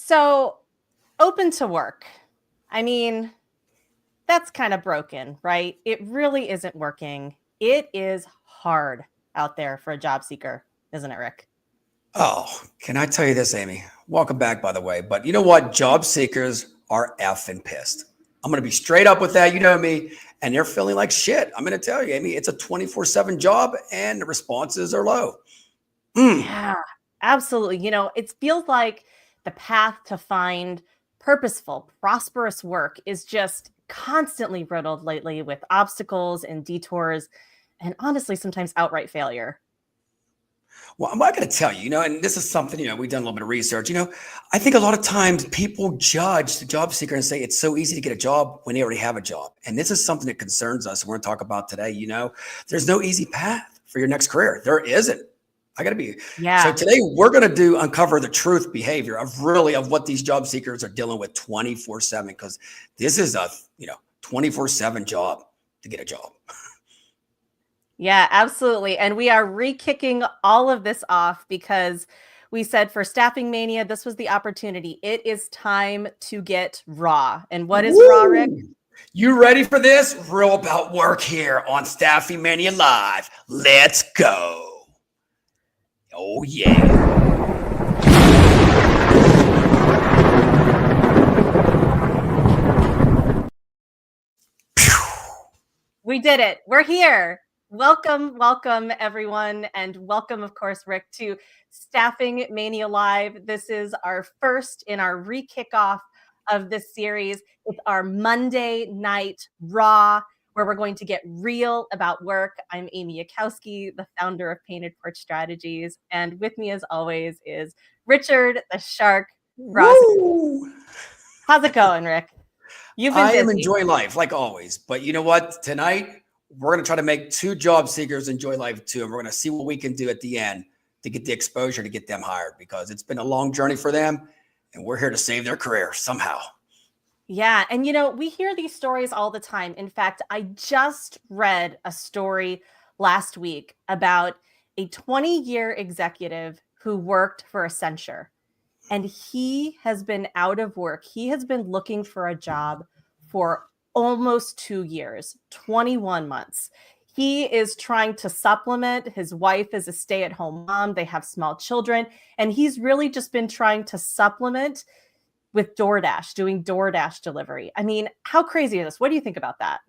So, open to work. I mean, that's kind of broken, right? It really isn't working. It is hard out there for a job seeker, isn't it, Rick? Oh, can I tell you this, Amy? Welcome back, by the way. But you know what? Job seekers are effing pissed. I'm going to be straight up with that. You know me. And they're feeling like shit. I'm going to tell you, Amy, it's a 24/7 job and the responses are low. Yeah, absolutely. It feels like the path to find purposeful, prosperous work is just constantly riddled lately with obstacles and detours, and honestly, sometimes outright failure. Well, I'm not going to tell you, and this is something, we've done a little bit of research. I think a lot of times people judge the job seeker and say it's so easy to get a job when they already have a job. And this is something that concerns us. We're going to talk about today. There's no easy path for your next career. There isn't. I got to be. So Yeah. today we're going to uncover the truth behavior of what these job seekers are dealing with 24/7, because this is a, 24/7 job to get a job. Yeah, absolutely. And we are re-kicking all of this off because we said for Staffing Mania, this was the opportunity. It is time to get raw. And what is raw, Rick? Woo! You ready for this? Real about work here on Staffing Mania Live. Let's go. Oh, yeah. We did it. We're here. Welcome, everyone. And welcome, of course, Rick, to Staffing Mania Live. This is our first in our re-kickoff of this series. It's our Monday night Raw, where we're going to get real about work. I'm Amy Yakowski, the founder of Painted Porch Strategies. And with me, as always, is Richard the Shark Ross. Woo! How's it going, Rick? You've been busy. I am enjoying life, like always. But you know what? Tonight, we're going to try to make two job seekers enjoy life too. And we're going to see what we can do at the end to get the exposure to get them hired, because it's been a long journey for them. And we're here to save their career somehow. Yeah. And, we hear these stories all the time. In fact, I just read a story last week about a 20-year executive who worked for Accenture, and he has been out of work. He has been looking for a job for almost 2 years, 21 months. He is trying to supplement. His wife is a stay-at-home mom. They have small children, and he's really just been trying to supplement with DoorDash, doing DoorDash delivery. I mean, how crazy is this? What do you think about that?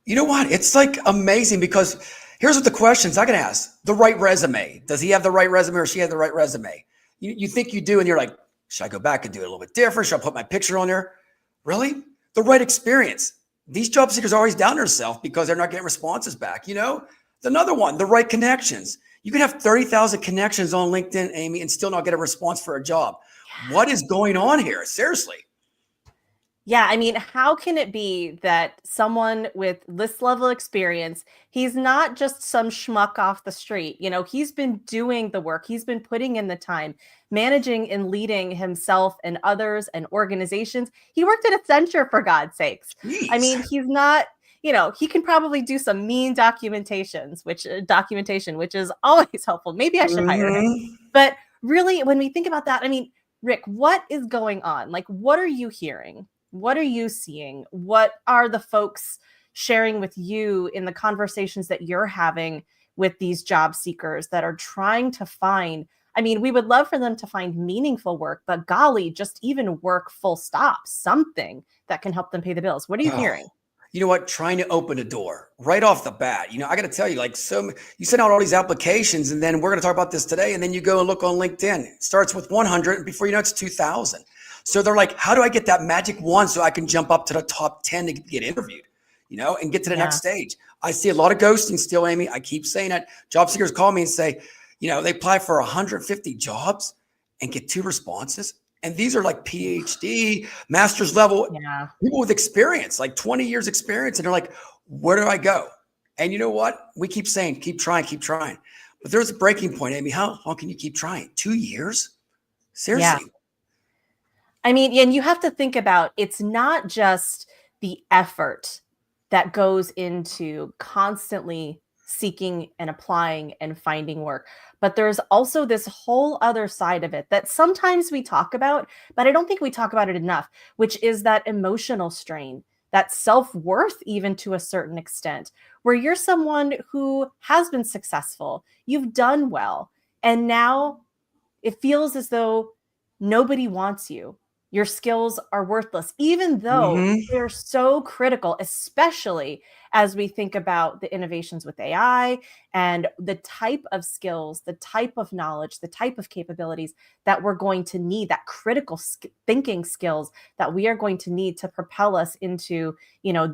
You know what? It's like amazing, because here's what the questions I can ask. The right resume. Does he have the right resume, or she have the right resume? You think you do, and you're like, should I go back and do it a little bit different? Should I put my picture on there? Really? The right experience. These job seekers are always down themselves because they're not getting responses back. Another one, the right connections. You can have 30,000 connections on LinkedIn, Amy, and still not get a response for a job. What is going on here? Seriously. Yeah, I mean, how can it be that someone with this level of experience, he's not just some schmuck off the street. He's been doing the work, he's been putting in the time, managing and leading himself and others and organizations. He worked at Accenture, for God's sakes. Jeez. I mean, he's not, he can probably do some mean documentation, which is always helpful. Maybe I should hire him. But really, when we think about that, I mean, Rick, what is going on? Like, what are you hearing? What are you seeing? What are the folks sharing with you in the conversations that you're having with these job seekers that are trying to find? I mean, we would love for them to find meaningful work, but golly, just even work full stop, something that can help them pay the bills. What are you hearing? You know what? Trying to open a door right off the bat. I got to tell you, you send out all these applications, and then we're going to talk about this today. And then you go and look on LinkedIn. It starts with 100, and before you know it's 2,000. So they're like, how do I get that magic one so I can jump up to the top 10 to get interviewed, and get to the next stage? I see a lot of ghosting still, Amy. I keep saying that. Job seekers call me and say, they apply for 150 jobs and get 2 responses. And these are like PhD, master's level people with experience, like 20 years experience. And they're like, where do I go? And you know what? We keep saying, keep trying. But there's a breaking point, Amy. How long can you keep trying? 2 years? Seriously. Yeah. I mean, and you have to think about, it's not just the effort that goes into constantly seeking and applying and finding work. But there's also this whole other side of it that sometimes we talk about, but I don't think we talk about it enough, which is that emotional strain, that self-worth, even to a certain extent, where you're someone who has been successful, you've done well, and now it feels as though nobody wants you. Your skills are worthless, even though Hmm. they're so critical, especially as we think about the innovations with AI and the type of skills, the type of knowledge, the type of capabilities that we're going to need, that critical thinking skills that we are going to need to propel us into,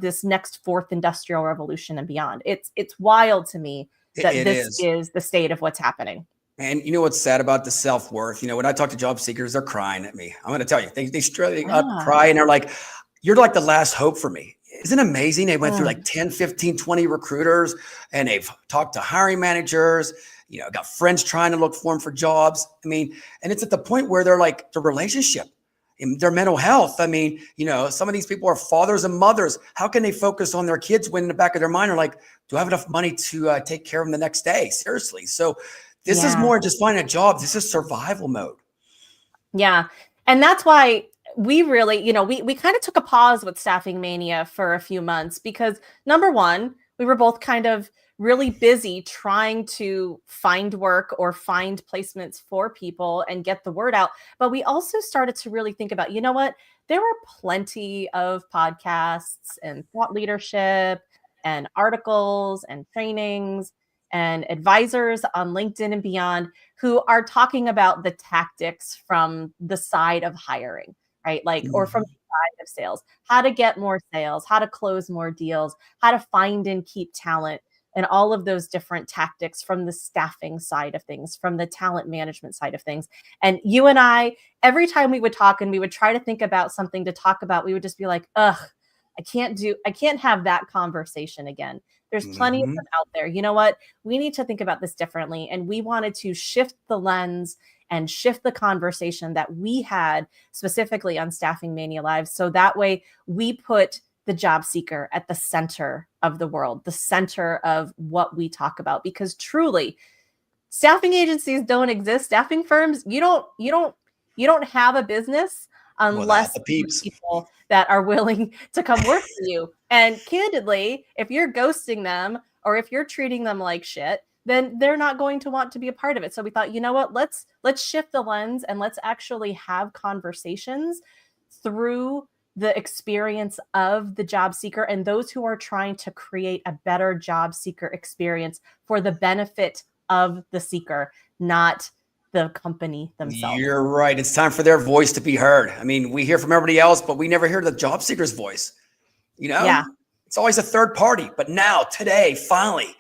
this next fourth industrial revolution and beyond. It's wild to me that It this is. is the state of what's happening. And you know what's sad about the self-worth? When I talk to job seekers, they're crying at me. I'm going to tell you, they straight up Yeah. cry and they're like, you're like the last hope for me. Isn't it amazing? They went through like Mm. 10, 15, 20 recruiters and they've talked to hiring managers, got friends trying to look for them for jobs. I mean, and it's at the point where they're like the relationship, their mental health. I mean, some of these people are fathers and mothers. How can they focus on their kids when in the back of their mind are like, do I have enough money to take care of them the next day? Seriously. So this is Yeah. more just finding a job. This is survival mode. Yeah. And that's why we really, we kind of took a pause with Staffing Mania for a few months because number one, we were both kind of really busy trying to find work or find placements for people and get the word out. But we also started to really think about, what? There were plenty of podcasts and thought leadership and articles and trainings and advisors on LinkedIn and beyond who are talking about the tactics from the side of hiring, right? Like, or from the side of sales, how to get more sales, how to close more deals, how to find and keep talent, and all of those different tactics from the staffing side of things, from the talent management side of things. And you and I, every time we would talk and we would try to think about something to talk about, we would just be like, ugh, I can't have that conversation again. There's plenty of Mm-hmm. them out there. You know what? We need to think about this differently. And we wanted to shift the lens and shift the conversation that we had specifically on Staffing Mania Live. So that way we put the job seeker at the center of the world, the center of what we talk about, because truly staffing agencies don't exist. Staffing firms, you don't have a business Without unless the you have peeps. people that are willing to come work for you. And candidly, if you're ghosting them or if you're treating them like shit, then they're not going to want to be a part of it. So we thought, you know what, let's shift the lens and let's actually have conversations through the experience of the job seeker and those who are trying to create a better job seeker experience for the benefit of the seeker, not the company themselves. You're right. It's time for their voice to be heard. I mean, we hear from everybody else, but we never hear the job seeker's voice. Yeah. It's always a third party. But now, today, finally,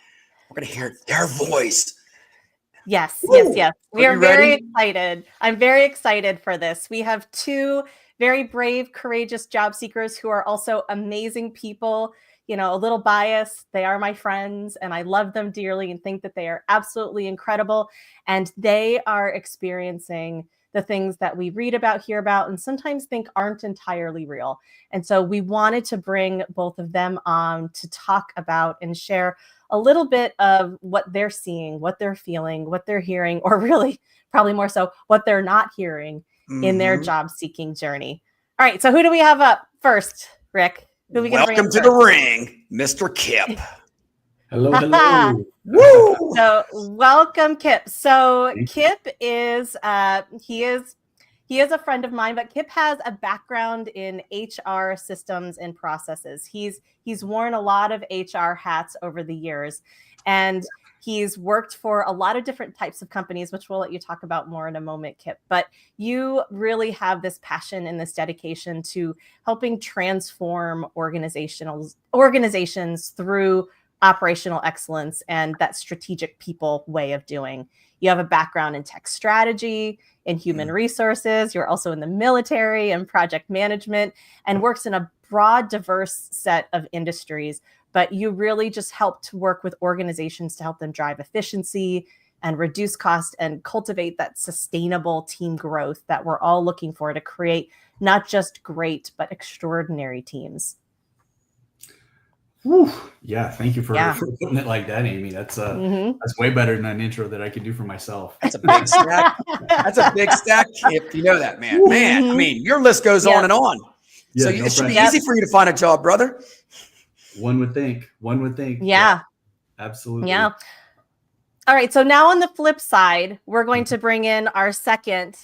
we're going to hear their voice. Yes, Woo! yes. We are very excited. I'm very excited for this. We have two very brave, courageous job seekers who are also amazing people. A little biased. They are my friends and I love them dearly and think that they are absolutely incredible. And they are experiencing the things that we read about, hear about, and sometimes think aren't entirely real. And so we wanted to bring both of them on to talk about and share a little bit of what they're seeing, what they're feeling, what they're hearing, or really probably more so what they're not hearing in their job seeking journey. All right. So who do we have up first, Rick? Who are we going to bring Welcome to the ring, Mr. Kip. Hello. Woo! So welcome, Kip. So Kip is he is a friend of mine, but Kip has a background in HR systems and processes. He's worn a lot of HR hats over the years, and he's worked for a lot of different types of companies, which we'll let you talk about more in a moment, Kip. But you really have this passion and this dedication to helping transform organizations through operational excellence and that strategic people way of doing. You have a background in tech strategy, in human resources. You're also in the military and project management and works in a broad, diverse set of industries. But you really just help to work with organizations to help them drive efficiency and reduce cost and cultivate that sustainable team growth that we're all looking for to create not just great, but extraordinary teams. Whew. Yeah, thank you for Yeah. putting it like that, Amy. That's Mhm. that's way better than an intro that I could do for myself. That's a big stack. That's a big stack, Kip. You know that, man. Man, I Mhm. mean, your list goes Yep. on and on. So Yeah, no it should be pressure. easy for you to find a job, brother. One would think. One would think. Yeah. Absolutely. Yeah. All right. So now on the flip side, we're going to bring in our second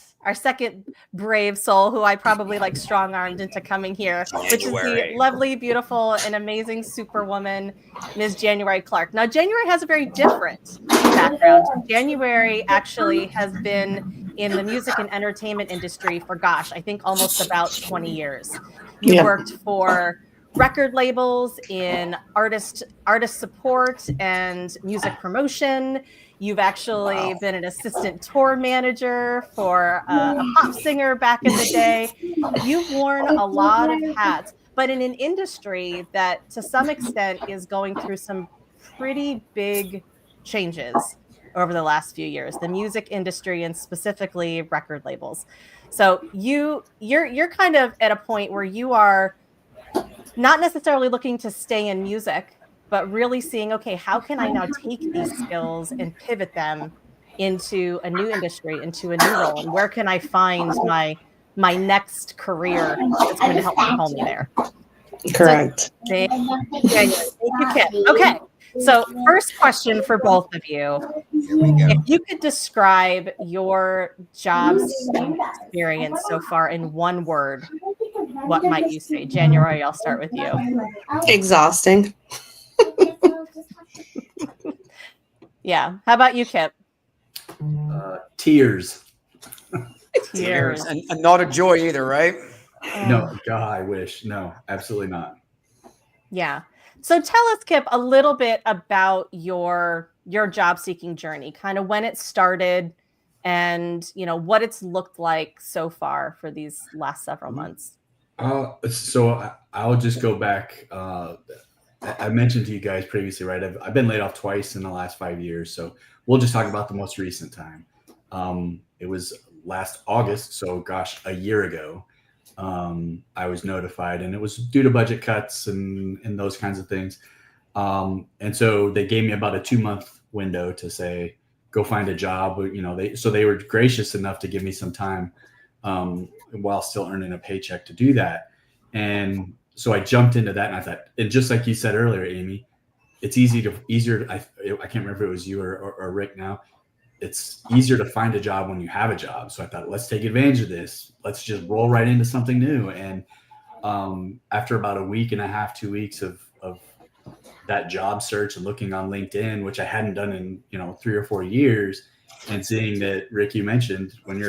brave soul, who I probably like strong-armed into coming here, which is the January. lovely, beautiful, and amazing Superwoman, Ms. January Clark. Now, January has a very different background. January actually has been in the music and entertainment industry for, gosh, I think almost about 20 years. You Yeah. worked for record labels in artist support and music promotion. You've actually been an assistant tour manager for a pop singer back in the day. You've worn a lot of hats, but in an industry that to some extent is going through some pretty big changes over the last few years, the music industry and specifically record labels. So you're kind of at a point where you are not necessarily looking to stay in music, but really seeing, okay, how can I now take these skills and pivot them into a new industry, into a new role? And where can I find my next career that's going to help propel me there? Correct. So, thank you, Kip. Okay. So first question for both of you. Here we go. If you could describe your job experience so far in one word, what might you say? January, I'll start with you. Exhausting. Yeah. How about you, Kip? Tears. Tears. And not a joy either, right? No, God, I wish. No, absolutely not. Yeah. So tell us, Kip, a little bit about your job seeking journey, kind of when it started and, what it's looked like so far for these last several months. So I'll just go back. I mentioned to you guys previously, right? I've been laid off twice in the last 5 years. So we'll just talk about the most recent time. It was last August. So gosh, a year ago, I was notified, and it was due to budget cuts and those kinds of things. And so they gave me about a 2-month window to say, go find a job. They were gracious enough to give me some time while still earning a paycheck to do that. And so I jumped into that, and I thought, and just like you said earlier, Amy, it's easier. I can't remember if it was you or Rick now. It's easier to find a job when you have a job. So I thought, let's take advantage of this. Let's just roll right into something new. And after about a week and a half, 2 weeks of that job search and looking on LinkedIn, which I hadn't done in 3 or 4 years, and seeing that, Rick, you mentioned when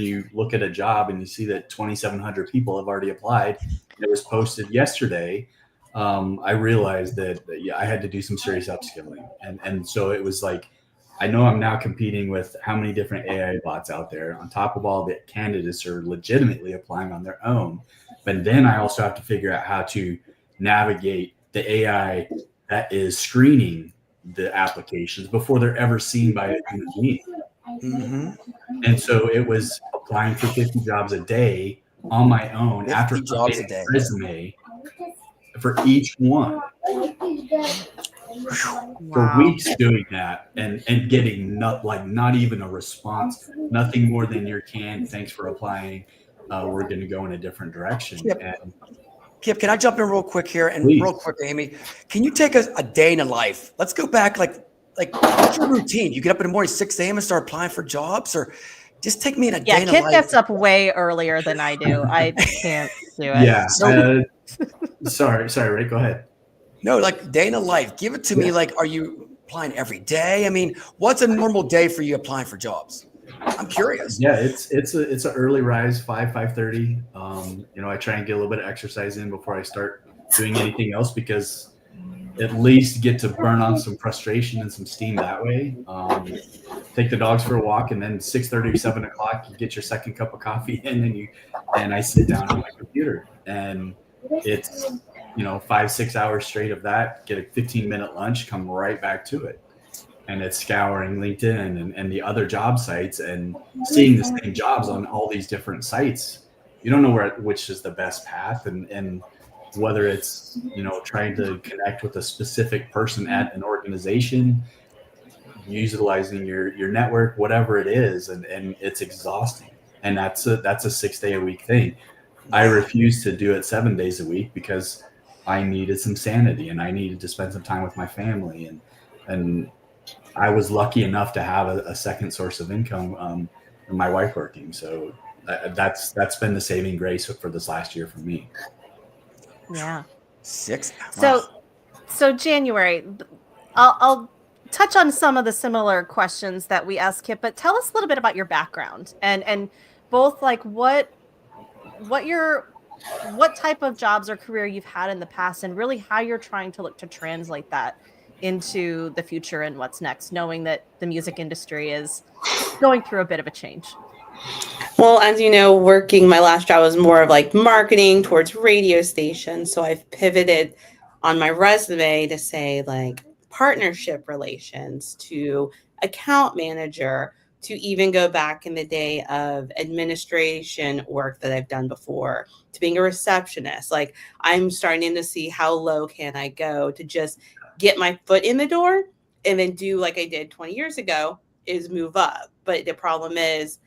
you look at a job and you see that 2,700 people have already applied, and it was posted yesterday, I realized that I had to do some serious upskilling. And so it was like, I know I'm now competing with how many different AI bots out there, on top of all the candidates are legitimately applying on their own. But then I also have to figure out how to navigate the AI that is screening the applications before they're ever seen by a human being. Mm-hmm. And so it was applying for 50 jobs a day on my own 50 after jobs a updating day. a resume for each one. For weeks doing that and getting not even a response, nothing more than your thanks for applying. We're going to go in a different direction. Yep. And Kip, can I jump in real quick here? And Please. real quick, Amy, can you take a day in a life? Let's go back. Like what's your routine? You get up in the morning, 6 a.m. and start applying for jobs, or just take me in a day in a Kip life? gets up way earlier than I do. I can't do it. yeah. So- Sorry, Ray, go ahead. No, like day in a life. Give it to me. Like, are you applying every day? I mean, what's a normal day for you applying for jobs? I'm curious. Yeah, it's an early rise, 5:30. I try and get a little bit of exercise in before I start doing anything else, because at least get to burn on some frustration and some steam that way. Take the dogs for a walk, and then 6:30, 7 o'clock, you get your second cup of coffee, and I sit down on my computer, and it's 5-6 hours straight of that. Get a 15-minute lunch, come right back to it. And it's scouring LinkedIn and the other job sites and seeing the same jobs on all these different sites. You don't know which is the best path. And whether it's, trying to connect with a specific person at an organization, utilizing your network, whatever it is, and it's exhausting. And that's a 6-day-a-week thing. I refuse to do it 7 days a week because I needed some sanity and I needed to spend some time with my family. And I was lucky enough to have a second source of income, and my wife working. So that's been the saving grace for this last year for me. Yeah. 6. So January, I'll touch on some of the similar questions that we asked Kip, but tell us a little bit about your background and both like what type of jobs or career you've had in the past, and really how you're trying to look to translate that into the future and what's next, knowing that the music industry is going through a bit of a change. Well, as you know, working my last job was more of like marketing towards radio stations. So I've pivoted on my resume to say like partnership relations, to account manager, to even go back in the day of administration work that I've done before, to being a receptionist. Like I'm starting to see how low can I go to just get my foot in the door and then do like I did 20 years ago, is move up. But the problem is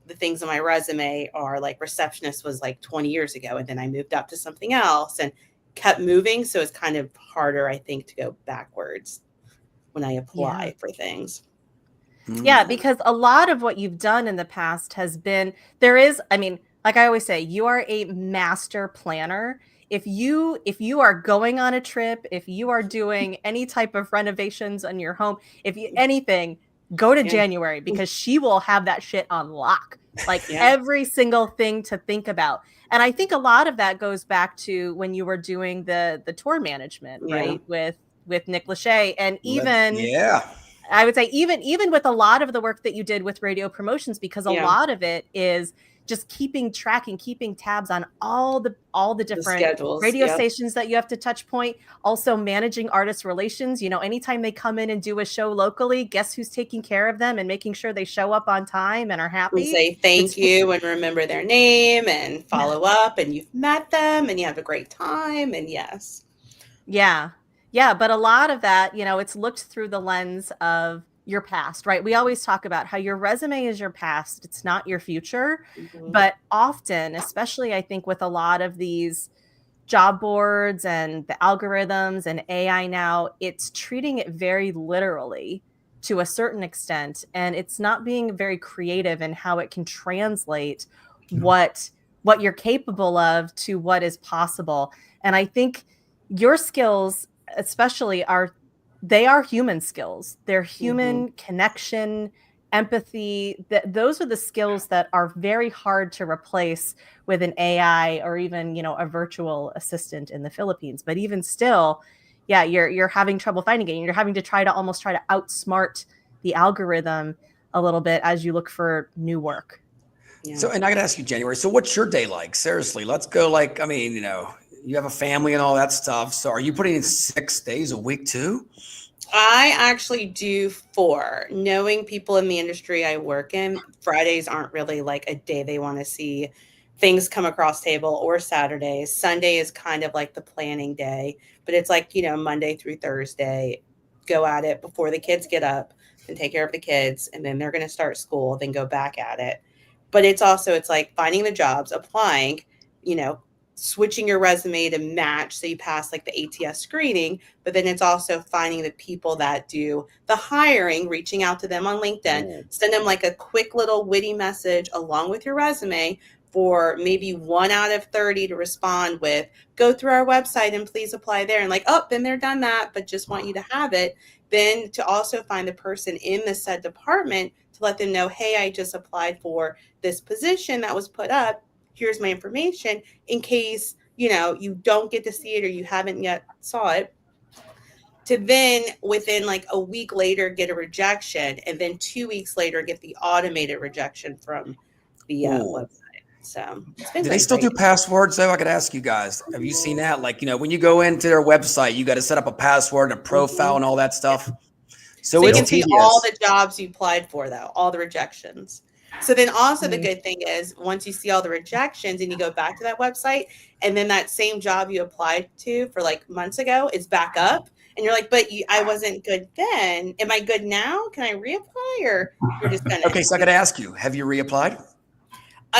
the things on my resume are like receptionist was like 20 years ago. And then I moved up to something else and kept moving. So it's kind of harder, I think, to go backwards when I apply for things. Yeah, because a lot of what you've done in the past has been, like I always say, you are a master planner. If you are going on a trip, if you are doing any type of renovations on your home, anything, go to January, because she will have that shit on lock. Like every single thing to think about. And I think a lot of that goes back to when you were doing the tour management, right? With Nick Lachey. And I would say even with a lot of the work that you did with radio promotions, because a lot of it is just keeping tabs on all the different radio stations that you have to touch point. Also managing artist relations. Anytime they come in and do a show locally, guess who's taking care of them and making sure they show up on time and are happy. And say thank you and remember their name and follow up, and you've met them and you have a great time. And yes. Yeah, but a lot of that, it's looked through the lens of your past, right? We always talk about how your resume is your past. It's not your future. Mm-hmm. But often, especially I think with a lot of these job boards and the algorithms and AI now, it's treating it very literally to a certain extent. And it's not being very creative in how it can translate what you're capable of to what is possible. And I think your skills especially are human skills. They're human connection, empathy. Those are the skills that are very hard to replace with an AI or even, a virtual assistant in the Philippines. But even still, you're having trouble finding it. You're having to almost try to outsmart the algorithm a little bit as you look for new work. Yeah. So, and I gotta ask you, January, so what's your day like? Seriously, let's go you have a family and all that stuff. So are you putting in 6 days a week too? I actually do 4. Knowing people in the industry I work in, Fridays aren't really like a day they want to see things come across table, or Saturdays. Sunday is kind of like the planning day, but it's like, Monday through Thursday, go at it before the kids get up and take care of the kids. And then they're going to start school, then go back at it. But it's like finding the jobs, applying, switching your resume to match so you pass like the ATS screening, but then it's also finding the people that do the hiring, reaching out to them on LinkedIn, send them like a quick little witty message along with your resume for maybe 1 out of 30 to respond with, go through our website and please apply there. And like, been there, done that, but just want you to have it. Then to also find the person in the said department to let them know, hey, I just applied for this position that was put up. Here's my information in case, you don't get to see it or you haven't yet saw it. To then within like a week later get a rejection, and then 2 weeks later get the automated rejection from the website. So do they still do passwords though? I could ask you guys. Have you seen that? Like, when you go into their website, you got to set up a password and a profile and all that stuff. So you can see all the jobs you applied for though, all the rejections. So then also the good thing is once you see all the rejections and you go back to that website and then that same job you applied to for like months ago is back up and you're like, but I wasn't good then. Am I good now? Can I reapply or you're just gonna Okay, so I got to ask you, have you reapplied?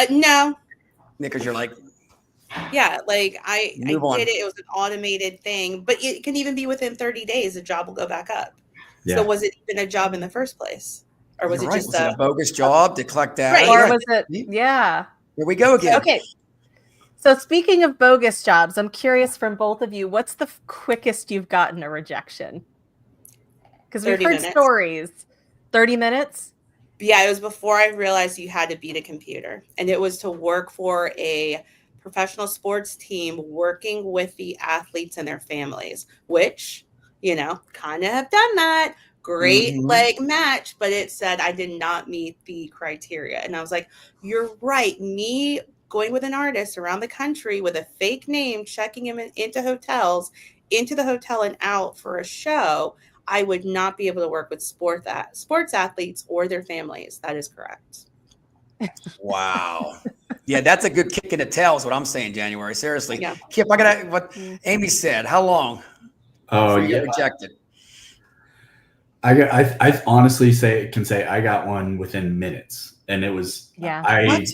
No. Because you're like, yeah, like I Move on. did it. It was an automated thing, but it can even be within 30 days, the job will go back up. Yeah. So was it even a job in the first place? Or was you're it right. just Was it a bogus job to collect data? Right. Or Yeah. was it? Yeah. Here we go again. Okay. So speaking of bogus jobs, I'm curious from both of you, what's the quickest you've gotten a rejection? Because we've 30 heard minutes. stories. 30 minutes? Yeah, it was before I realized you had to beat a computer. And it was to work for a professional sports team working with the athletes and their families, which, kind of have done that. Great Mhm. match, but it said I did not meet the criteria. And I was like, you're right. Me going with an artist around the country with a fake name, checking him into hotels, into the hotel and out for a show, I would not be able to work with sports athletes or their families. That is correct. Wow. Yeah, that's a good kick in the tail is what I'm saying, January. Seriously. Yeah. Kip, I got what Amy said. How long Oh, before you yeah. get rejected? I honestly can say I got one within minutes, and it was I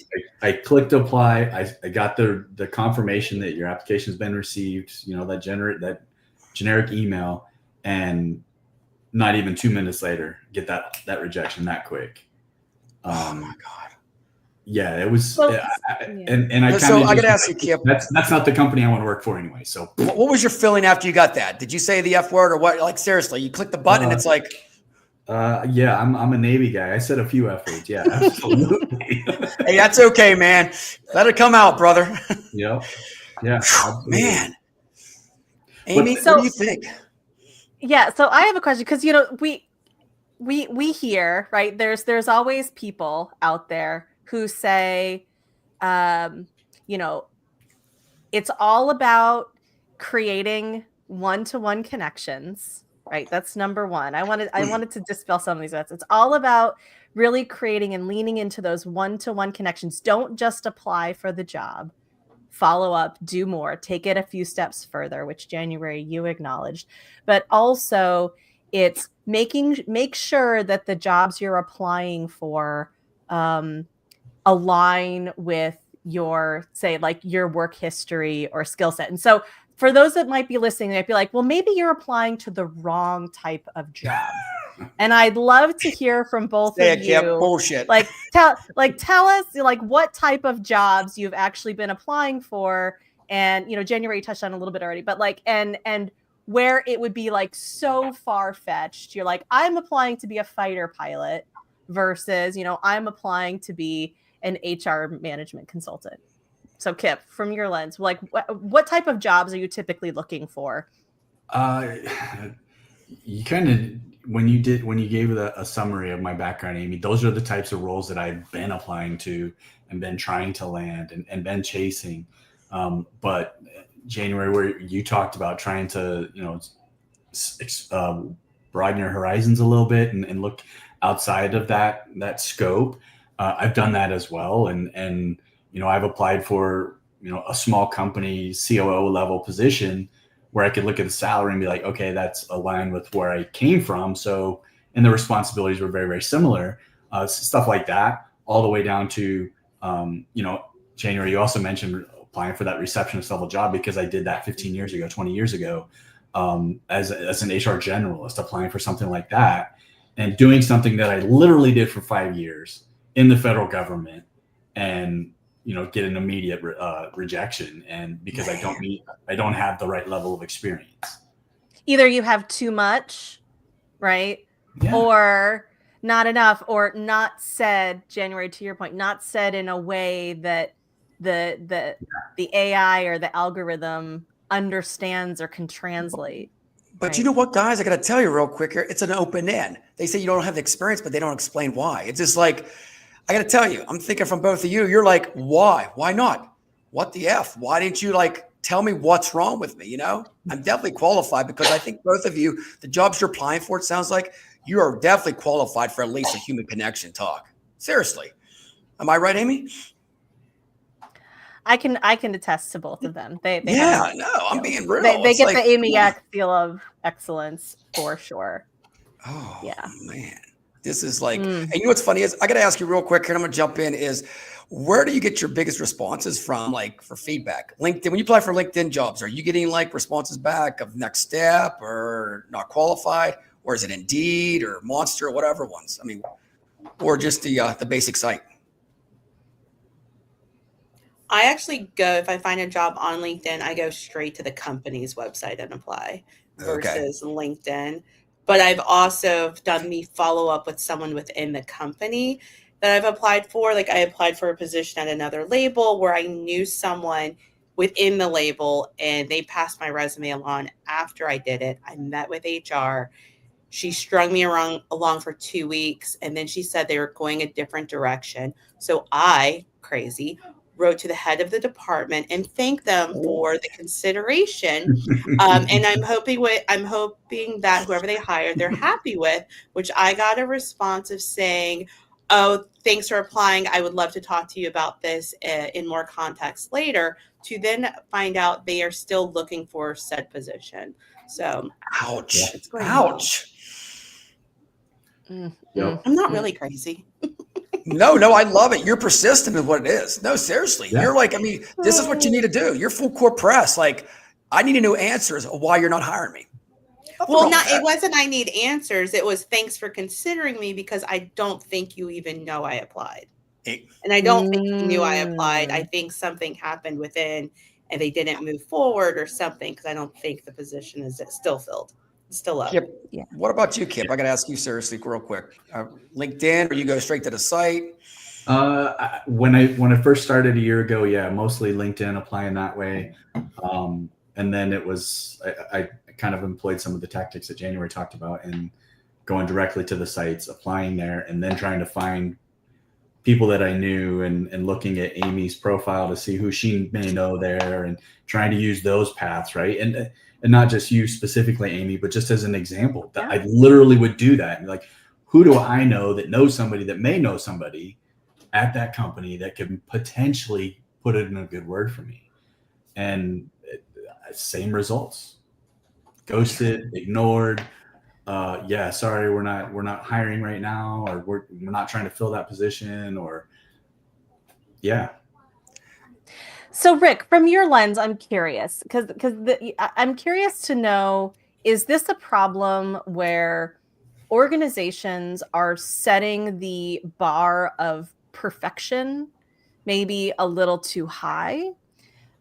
clicked apply. I got the confirmation that your application has been received. That generic email, and not even 2 minutes later, get that rejection that quick. Oh my God. Yeah, it was. Well, and I So I got to ask you, Kip. That's not the company I want to work for anyway. So What was your feeling after you got that? Did you say the F word or what? Like seriously, you click the button and it's like, yeah, I'm a Navy guy. I said a few F words. Yeah, absolutely. hey, that's okay, man. Let it come out, brother. Yeah. Absolutely. Man. Amy, So- what do you think? Yeah, so I have a question because we hear, right? There's always people out there who say, it's all about creating one-to-one connections, right? That's number one. I wanted to dispel some of these myths. It's all about really creating and leaning into those one-to-one connections. Don't just apply for the job. Follow up, do more, take it a few steps further, which January you acknowledged, but also it's make sure that the jobs you're applying for align with your, say, like your work history or skill set. And so for those that might be listening, they might be like, well, maybe you're applying to the wrong type of job. And I'd love to hear from both of you. Bullshit. Like tell us like what type of jobs you've actually been applying for. And January touched on a little bit already, but like and where it would be like so far-fetched. You're like, I'm applying to be a fighter pilot versus, I'm applying to be an HR management consultant. So Kip, from your lens, like what type of jobs are you typically looking for? You kind of, when you gave a summary of my background, Amy, those are the types of roles that I've been applying to and been trying to land and been chasing. But January, where you talked about trying to, broaden your horizons a little bit and look outside of that scope. I've done that as well. And I've applied for, a small company COO level position where I could look at the salary and be like, okay, that's aligned with where I came from. So, and the responsibilities were very, very similar, stuff like that, all the way down to, January, you also mentioned applying for that receptionist level job because I did that 15 years ago, 20 years ago, as an HR generalist, applying for something like that and doing something that I literally did for 5 years in the federal government and, get an immediate rejection. And because I don't have the right level of experience. Either you have too much, right? Yeah. Or not enough, or not said, January, to your point, not said in a way that the AI or the algorithm understands or can translate. But right? you know what, guys? I got to tell you real quick here. It's an open end. They say you don't have the experience, but they don't explain why. It's just like, I got to tell you, I'm thinking from both of you. You're like, why? Why not? What the F? Why didn't you tell me what's wrong with me? I'm definitely qualified because I think both of you, the jobs you're applying for, it sounds like you are definitely qualified for at least a human connection talk. Seriously. Am I right, Amy? I can attest to both of them. They Yeah, have, no, I'm being real. they It's get like, the Amy yeah. Yak seal of excellence for sure. Oh, Yeah. man. This is like, Mm. and you know what's funny is I got to ask you real quick here. I'm going to jump in is where do you get your biggest responses from? Like for feedback, LinkedIn, when you apply for LinkedIn jobs, are you getting like responses back of next step or not qualified, or is it Indeed or Monster or whatever ones? I mean, or just the basic site? I actually go, if I find a job on LinkedIn, I go straight to the company's website and apply versus LinkedIn. But I've also done the follow up with someone within the company that I've applied for. Like I applied for a position at another label where I knew someone within the label and they passed my resume along after I did it. I met with HR. She strung me along for 2 weeks and then she said they were going a different direction. So I, crazy, wrote to the head of the department and thanked them for the consideration. And I'm hoping that whoever they hire, they're happy with, which I got a response of saying, "Oh, thanks for applying. I would love to talk to you about this in more context later," to then find out they are still looking for said position. So Ouch. it's going well. Ouch. Yep. I'm not really crazy. No, I love it. You're persistent is what it is. No, seriously. Yeah. You're like, I mean, this is what you need to do. You're full court press. Like, I need to know answers of why you're not hiring me. Nothing Well, wrong with it that. wasn't I need answers. It was thanks for considering me because I don't think you even know I applied. And I don't think he knew I applied. I think something happened within and they didn't move forward or something because I don't think the position is still filled. It's still up. Kip, what about you, Kip? I got to ask you seriously real quick. LinkedIn or you go straight to the site? When I first started a year ago, yeah, mostly LinkedIn, applying that way. And then it was, I kind of employed some of the tactics that January talked about and going directly to the sites, applying there, and then trying to find people that I knew and looking at Amy's profile to see who she may know there and trying to use those paths. Right. And not just you specifically, Amy, but just as an example that I literally would do that. And like, who do I know that knows somebody that may know somebody at that company that could potentially put it in a good word for me? And same results. Ghosted, ignored. Yeah, sorry, we're not hiring right now, or we're not trying to fill that position, or yeah. So, Rick, from your lens, I'm curious because I'm curious to know, is this a problem where organizations are setting the bar of perfection maybe a little too high,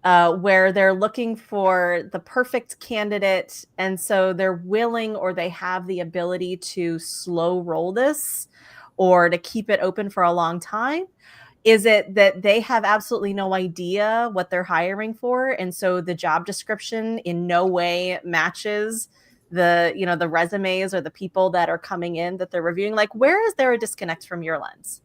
where they're looking for the perfect candidate, and so they're willing or they have the ability to slow roll this or to keep it open for a long time? Is it that they have absolutely no idea what they're hiring for, and so the job description in no way matches the resumes or the people that are coming in that they're reviewing? Like, where is there a disconnect from your lens?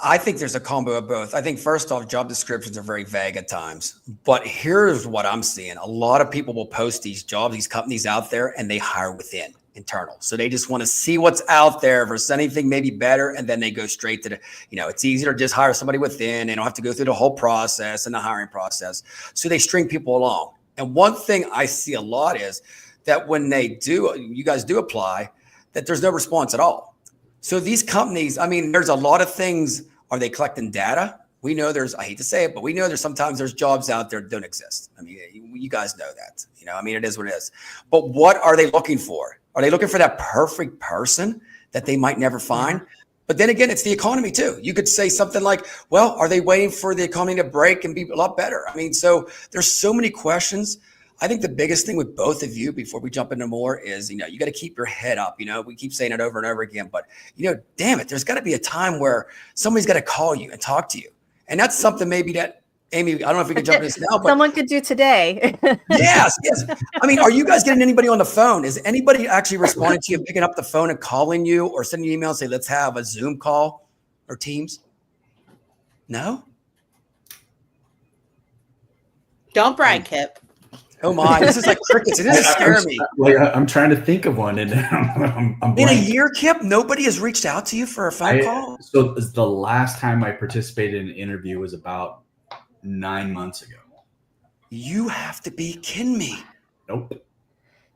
I think there's a combo of both. I think first off, job descriptions are very vague at times, but here's what I'm seeing. A lot of people will post these jobs, these companies out there, and they hire within internal. So they just want to see what's out there versus anything maybe better. And then they go straight to the, it's easier to just hire somebody within. They don't have to go through the whole process and the hiring process. So they string people along. And one thing I see a lot is that when you guys do apply, that there's no response at all. So these companies, I mean, there's a lot of things. Are they collecting data? We know I hate to say it, but we know sometimes there's jobs out there that don't exist. I mean, you guys know that, it is what it is. But what are they looking for? Are they looking for that perfect person that they might never find? Yeah. But then again, it's the economy too. You could say something like, well, are they waiting for the economy to break and be a lot better? I mean, so there's so many questions. I think the biggest thing with both of you before we jump into more is, you got to keep your head up. We keep saying it over and over again, but damn it, there's got to be a time where somebody's got to call you and talk to you. And that's something maybe that, Amy, I don't know if we can jump into this now, but someone could do today. Yes. I mean, are you guys getting anybody on the phone? Is anybody actually responding to you, picking up the phone and calling you or sending you an email and say, let's have a Zoom call or Teams? No? Don't brag, Kip. Oh my, this is like crickets. It doesn't scare me. I'm trying to think of one, and I'm In a blank. year, Kip, nobody has reached out to you for a phone call? So the last time I participated in an interview was about 9 months ago. You have to be kidding me. Nope.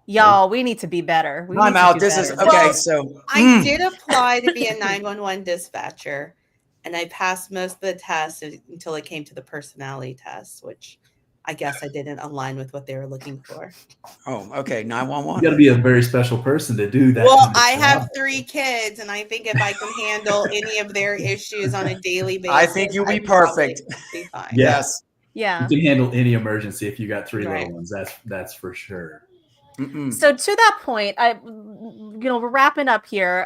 Y'all, we need to be better. We I'm need to out. do This is better. okay. Well, So I did apply to be a 911 dispatcher, and I passed most of the tests until it came to the personality test, which I guess I didn't align with what they were looking for. Oh, okay. You got 911. to be a very special person to do that. Well, kind of I have job. 3 kids, and I think if I can handle any of their issues on a daily basis, I think you'll be I'd probably perfect. be fine. Yeah. Yes. Yeah. You can handle any emergency if you got 3 Right. little ones. That's for sure. Mm-mm. So to that point, we're wrapping up here.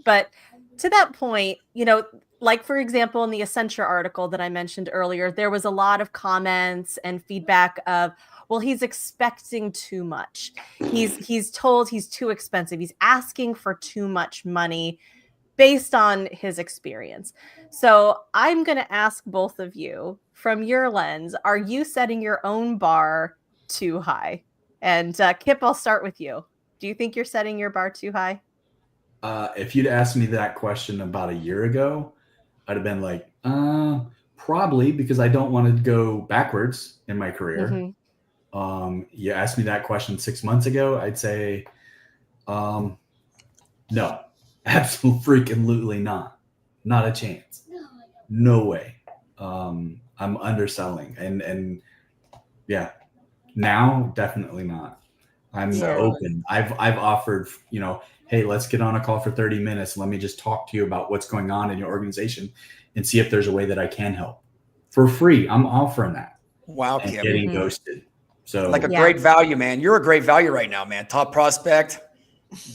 But to that point, like for example, in the Accenture article that I mentioned earlier, there was a lot of comments and feedback of, well, he's expecting too much. He's told he's too expensive. He's asking for too much money based on his experience. So I'm going to ask both of you, from your lens, are you setting your own bar too high? And Kip, I'll start with you. Do you think you're setting your bar too high? If you'd asked me that question about a year ago, I'd have been like, probably, because I don't want to go backwards in my career. Mhm. You asked me that question 6 months ago, I'd say, no, absolutely not. Not a chance. No way. I'm underselling, and yeah, now definitely not. I'm Yeah. open. I've offered, hey, let's get on a call for 30 minutes. Let me just talk to you about what's going on in your organization and see if there's a way that I can help for free. I'm offering that. Wow, And Kip. getting Mhm. ghosted. So Like a Yeah. great value, man. You're a great value right now, man. Top prospect,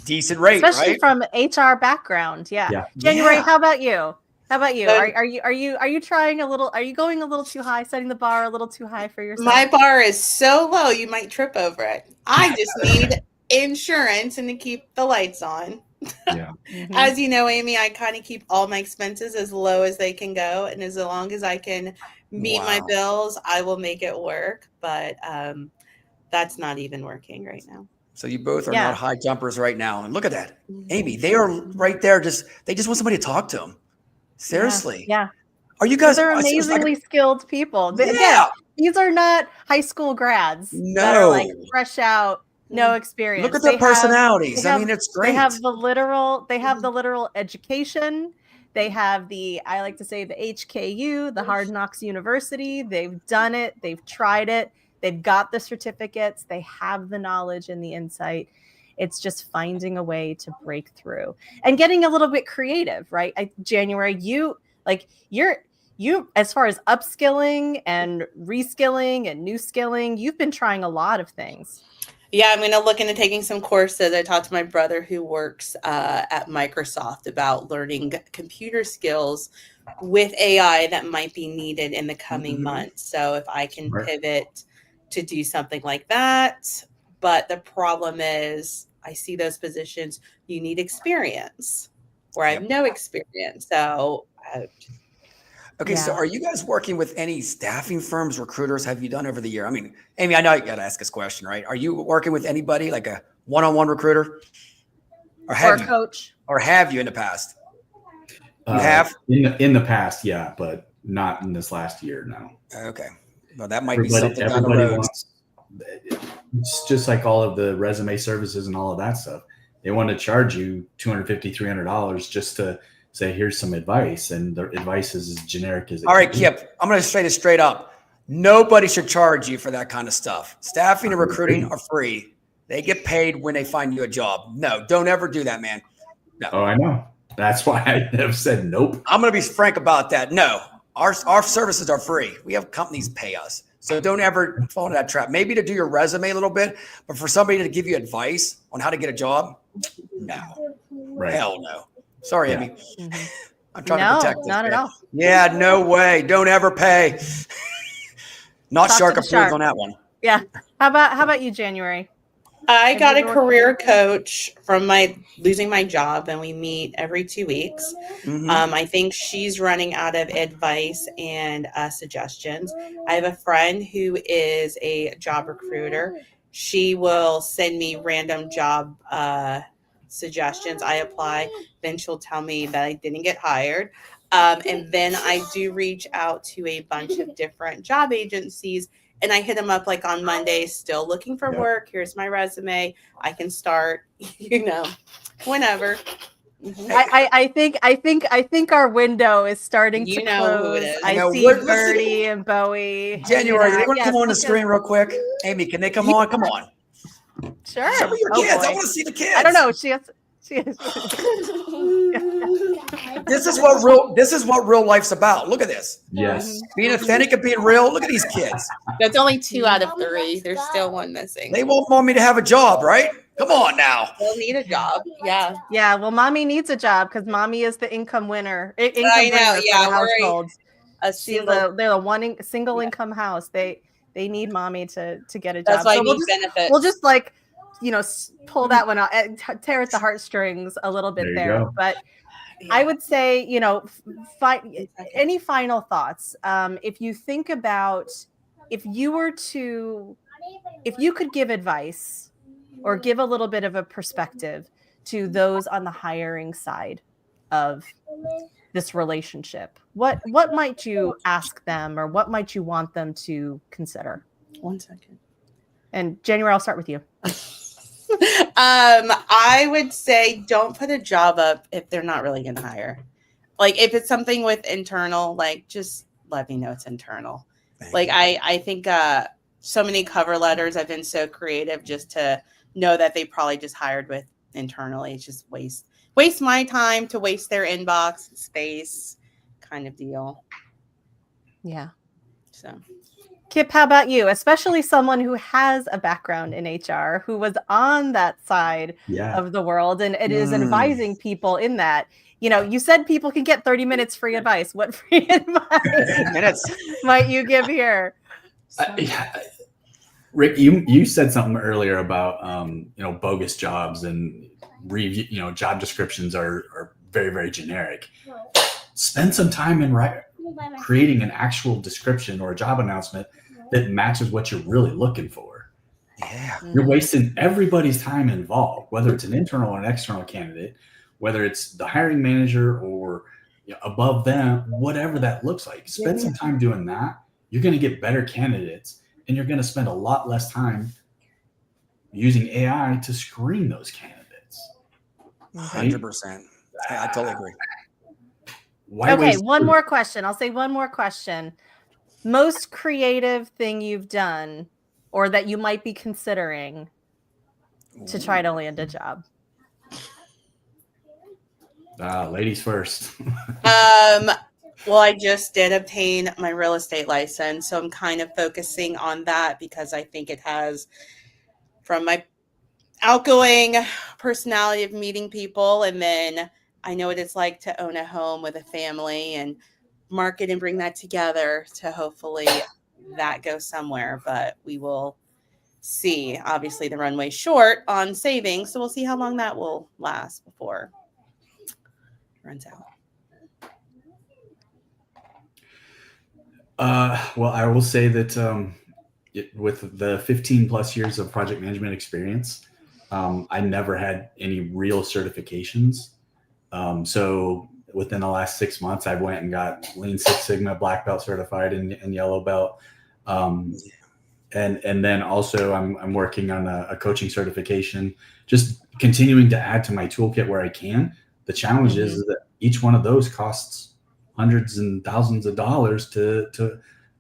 decent rate, Especially right? from HR background. Yeah. Yeah. January, Yeah. how about you? How about you? Good. Are you trying a little? Are you going a little too high? Setting the bar a little too high for yourself? My bar is so low, you might trip over it. I just need insurance and to keep the lights on. yeah. Mhm. As you know, Amy, I kind of keep all my expenses as low as they can go. And as long as I can meet my Wow. bills, I will make it work. But that's not even working right now. So you both are Yeah. not high jumpers right now. And look at that. Amy, they are right there. They just want somebody to talk to them. Seriously. Yeah. Are you guys? They're I see- it's like- amazingly skilled people. Yeah. Again, these are not high school grads that are like No. fresh out, no experience. Look at their personalities. they I have- mean, it's They great. have the literal education. They have I like to say, the HKU, the Hard Knocks University. They've done it. They've tried it. They've got the certificates. They have the knowledge and the insight. It's just finding a way to break through and getting a little bit creative, right? January, you as far as upskilling and reskilling and new skilling, you've been trying a lot of things. Yeah, I'm going to look into taking some courses. I talked to my brother who works at Microsoft about learning computer skills with AI that might be needed in the coming Mhm. months. So if I can Smart. pivot to do something like that. But the problem is I see those positions, you need experience where I have no experience. So Okay, so Yeah. are you guys working with any staffing firms, recruiters? Have you done over the year? I mean, Amy, I know you got to ask this question, right? Are you working with anybody like a one-on-one recruiter, or Or have a you, coach. or have you in the past? You have? in the past, yeah, but not in this last year. No. Okay, well, that might be something down the Everybody road. wants. It's just like all of the resume services and all of that stuff. They want to charge you $250, $300 just to say, here's some advice, and the advice is as generic as it All right, can be. Kip, I'm going to say this straight up. Nobody should charge you for that kind of stuff. Staffing and recruiting are free. They get paid when they find you a job. No, don't ever do that, man. No. Oh, I know. That's why I have said nope. I'm going to be frank about that. No, our services are free. We have companies pay us. So don't ever fall into that trap. Maybe to do your resume a little bit, but for somebody to give you advice on how to get a job, no. Right. Hell no. Sorry, Yeah. Amy. Mhm. I'm trying to No, protect this, not at man. all. Yeah, no way. Don't ever pay. Not Talk to shark the approved shark. on that one. Yeah. How about you, January? I Have got you a ever worked career with coach from my losing my job, and we meet every 2 weeks. Mhm. I think she's running out of advice and suggestions. I have a friend who is a job recruiter. She will send me random job suggestions. I apply, then she'll tell me that I didn't get hired. And then I do reach out to a bunch of different job agencies, and I hit them up like on Monday, still looking for Yep. work. Here's my resume. I can start, whenever. Mhm. I think our window is starting to You know who it close. is. I Now, see let's see- Birdie and Bowie. hanging January, they out. want to Yes, come on the because- screen real quick. Amy, can they come on? Come on. Sure. Show me your Oh, kids. I boy. want to see the kids. I don't know. She has. This is what real life's about. Look at this. Yes. Being authentic and being real. Look at these kids. That's only 2 out of 3. There's still one missing. They won't want me to have a job, right? Come on now. They'll need a job. Yeah. Yeah, well, mommy needs a job because mommy is the income winner. Income I know, bringer yeah, for the we're households. A She's single. they're the single income house. They need mommy to get a job. That's why So I need benefits. we'll just like pull that one out and tear at the heartstrings a little bit There you there. go. But I would say any final thoughts. If you think about if you could give advice or give a little bit of a perspective to those on the hiring side of this relationship, what might you ask them, or what might you want them to consider? 1 second. And January, I'll start with you. I would say don't put a job up if they're not really going to hire. Like if it's something with internal, like just let me know it's internal. Like I think so many cover letters, I've been so creative just to know that they probably just hired with internally. It's just waste my time to waste their inbox space kind of deal. Yeah. So Kip, how about you? Especially someone who has a background in HR, who was on that side Yeah. of the world and it is advising people in that. You said people can get 30 minutes free advice. What free advice Minutes. might you give here? Rick, you said something earlier about bogus jobs and review. Job descriptions are very, very generic. Spend some time in creating an actual description or a job announcement that matches what you're really looking for. Yeah. You're wasting everybody's time involved, whether it's an internal or an external candidate, whether it's the hiring manager or above them, whatever that looks like. Spend some time doing that. You're going to get better candidates, and you're going to spend a lot less time using AI to screen those candidates. 100%. I totally agree. Okay, one more question. I'll say one more question. Most creative thing you've done or that you might be considering to try to land a job? Ladies first. Well, I just did obtain my real estate license, so I'm kind of focusing on that because I think it has, from my outgoing personality of meeting people, and then I know what it's like to own a home with a family and market and bring that together to hopefully that goes somewhere, but we will see. Obviously, the runway's short on savings, so we'll see how long that will last before it runs out. Well, I will say that with the 15 plus years of project management experience, I never had any real certifications. So within the last 6 months, I went and got Lean Six Sigma Black Belt certified and Yellow Belt. And then also I'm working on a coaching certification, just continuing to add to my toolkit where I can. The challenge is that each one of those costs hundreds and thousands of dollars to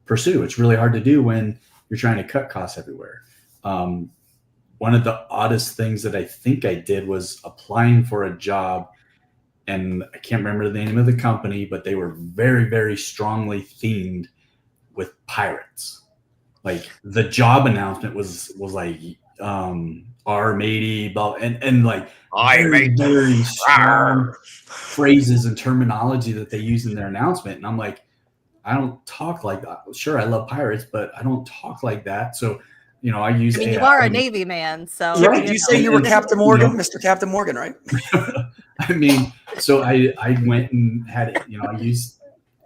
pursue. It's really hard to do when you're trying to cut costs everywhere. One of the oddest things that I think I did was applying for a job, and I can't remember the name of the company, but they were very, very strongly themed with pirates. Like the job announcement was like R-matey, and like very strong phrases and terminology that they use in their announcement. And I'm like, I don't talk like that. Sure, I love pirates, but I don't talk like that. So I use I mean, you AI. are a Navy man, so Kip, Right. did you say you were And, Captain Morgan, Mr. Captain Morgan, right? I mean, so I went and had it, I used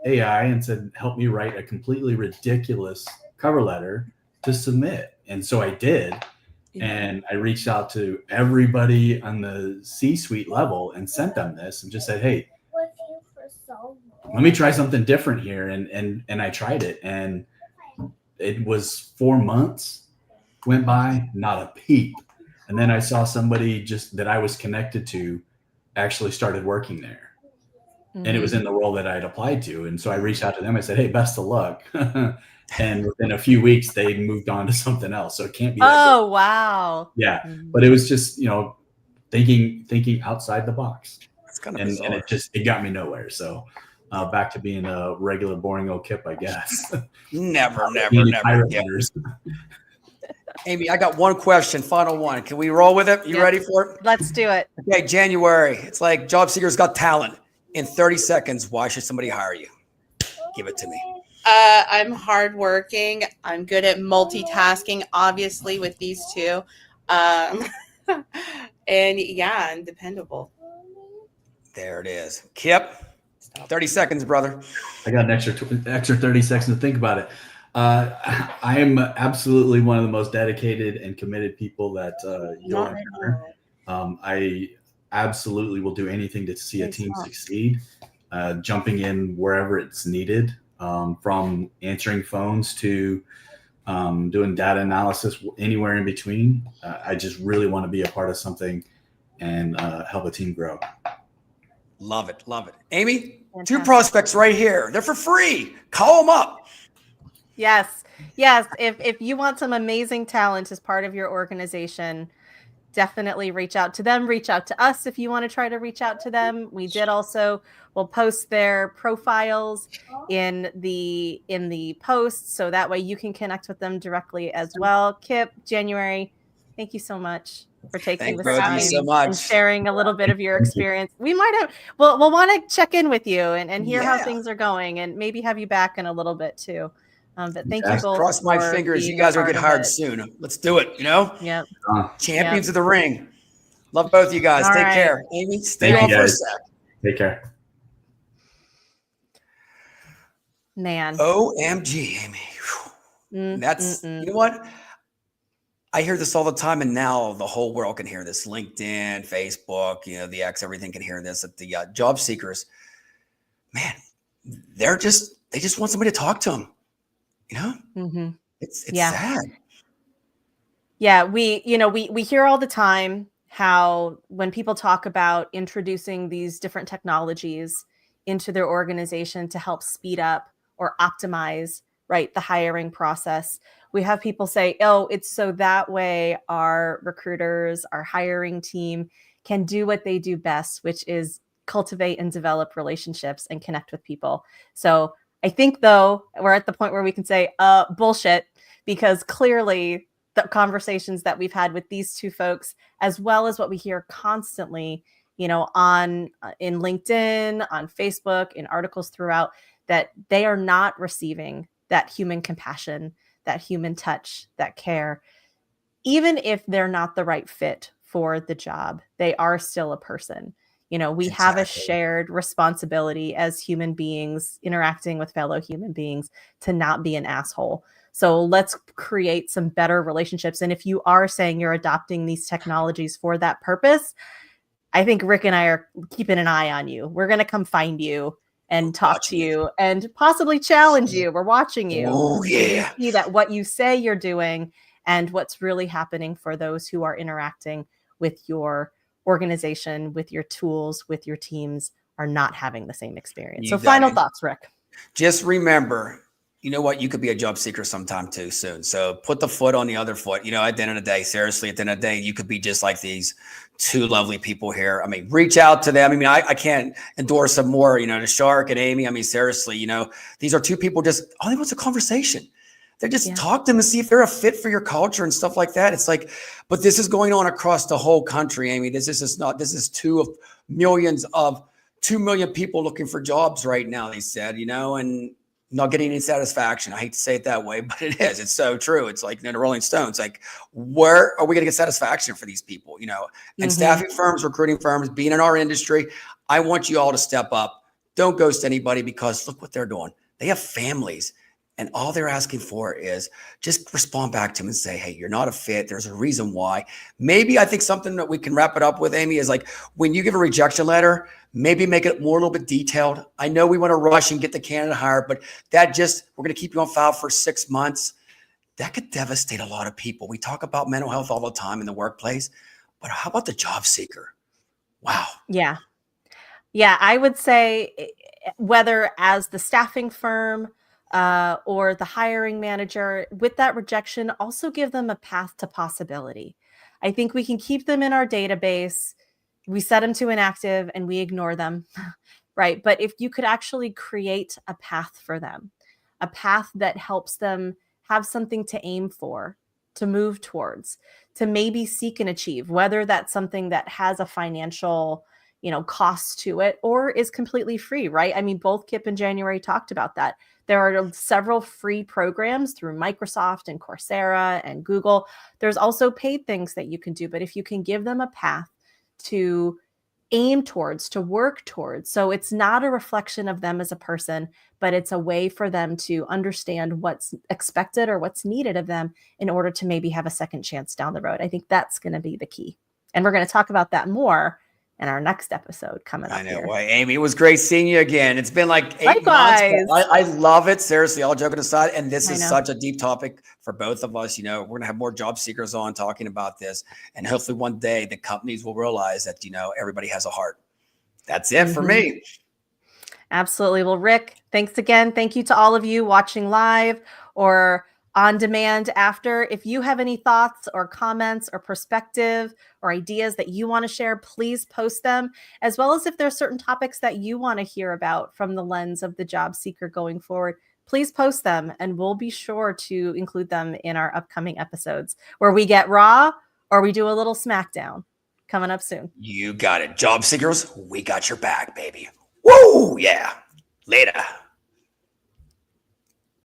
AI and said, help me write a completely ridiculous cover letter to submit. And so I did. And I reached out to everybody on the C-suite level and sent them this and just said, hey, let me try something different here. And I tried it. And it was 4 months went by, not a peep. And then I saw somebody just that I was connected to actually started working there. And it was in the role that I had applied to. And so I reached out to them. I said, hey, best of luck. And within a few weeks, they moved on to something else. So it can't be that Oh, good. wow. Yeah. But it was just, thinking outside the box. It's kind of And bizarre. it got me nowhere. So back to being a regular, boring old Kip, I guess. Never. Pirate Yeah. letters. Amy, I got one question, final one. Can we roll with it? You Yep. ready for it? Let's do it. Okay, January. It's like Job Seekers Got Talent. In 30 seconds, why should somebody hire you? Give it to me. I'm hardworking. I'm good at multitasking, obviously, with these two. And yeah, I'm dependable. There it is. Kip, 30 seconds, brother. I got an extra 30 seconds to think about it. I am absolutely one of the most dedicated and committed people that you'll encounter. I absolutely will do anything to see a team succeed, jumping in wherever it's needed, from answering phones to doing data analysis, anywhere in between. I just really want to be a part of something and help a team grow. Love it. Amy, Fantastic. 2 prospects right here. They're for free. Call them up. Yes. If you want some amazing talent as part of your organization, definitely reach out to them. Reach out to us if you want to try to reach out to them. We'll post their profiles in the post, so that way you can connect with them directly as well. Kip, January, thank you so much for taking the time and sharing a little bit of your experience. We'll want to check in with you and hear how things are going, and maybe have you back in a little bit too. But thank you both. Cross my fingers. You guys are going to get hired soon. Let's do it. Yep. Champions of the ring. Love both of you guys. Take care. Amy, stay on for a sec. Take care. Man. OMG, Amy. That's, you know what? I hear this all the time, and now the whole world can hear this. LinkedIn, Facebook, the X, everything can hear this. That the job seekers, man, they just want somebody to talk to them. It's sad. Yeah, we hear all the time how when people talk about introducing these different technologies into their organization to help speed up or optimize, right, the hiring process, we have people say, oh, it's so that way our recruiters, our hiring team can do what they do best, which is cultivate and develop relationships and connect with people. So I think, though, we're at the point where we can say bullshit, because clearly the conversations that we've had with these two folks, as well as what we hear constantly, in LinkedIn, on Facebook, in articles throughout, that they are not receiving that human compassion, that human touch, that care. Even if they're not the right fit for the job, they are still a person. We have a shared responsibility as human beings interacting with fellow human beings to not be an asshole. So let's create some better relationships. And if you are saying you're adopting these technologies for that purpose, I think Rick and I are keeping an eye on you. We're going to come find you and talk to you and possibly challenge you. We're watching you. Oh, yeah. See that what you say you're doing and what's really happening for those who are interacting with your organization, with your tools, with your teams, are not having the same experience. So final thoughts, Rick. Just remember, you know what? You could be a job seeker sometime too soon. So put the foot on the other foot. At the end of the day, seriously, at the end of the day, you could be just like these 2 lovely people here. I mean, reach out to them. I mean, I can't endorse them more, to Shark and Amy. I mean, seriously, these are 2 people all they want is a conversation. They just talk to them and see if they're a fit for your culture and stuff like that. It's like, but this is going on across the whole country, Amy. This is 2 million people looking for jobs right now, they said, and not getting any satisfaction. I hate to say it that way, but it is. It's so true. It's like, the Rolling Stones, like, where are we going to get satisfaction for these people? And staffing firms, recruiting firms, being in our industry, I want you all to step up. Don't ghost anybody, because look what they're doing. They have families, and all they're asking for is just respond back to them and say, hey, you're not a fit. There's a reason why. Maybe I think something that we can wrap it up with, Amy, is like, when you give a rejection letter, maybe make it more a little bit detailed. I know we want to rush and get the candidate hired, but we're going to keep you on file for 6 months. That could devastate a lot of people. We talk about mental health all the time in the workplace, but how about the job seeker? Wow. Yeah. Yeah. I would say, whether as the staffing firm or the hiring manager, with that rejection, also give them a path to possibility. I think we can keep them in our database. We set them to inactive and we ignore them, right? But if you could actually create a path for them, a path that helps them have something to aim for, to move towards, to maybe seek and achieve, whether that's something that has a financial, cost to it or is completely free, right? I mean, both Kip and January talked about that. There are several free programs through Microsoft and Coursera and Google. There's also paid things that you can do, but if you can give them a path to aim towards, to work towards. So it's not a reflection of them as a person, but it's a way for them to understand what's expected or what's needed of them in order to maybe have a second chance down the road. I think that's going to be the key. And we're going to talk about that more in our next episode coming up. I know. Here. Well, Amy, it was great seeing you again. It's been like 8 Likewise. months. I love it. Seriously, all joking aside. And this I is know. such a deep topic for both of us. We're going to have more job seekers on talking about this. And hopefully one day the companies will realize that, everybody has a heart. That's it for me. Absolutely. Well, Rick, thanks again. Thank you to all of you watching live or on demand after. If you have any thoughts or comments or perspective or ideas that you want to share, please post them, as well as if there are certain topics that you want to hear about from the lens of the job seeker going forward. Please post them and we'll be sure to include them in our upcoming episodes where we get raw or we do a little smackdown coming up soon. You got it. Job seekers, we got your back, baby. Woo! Yeah. Later.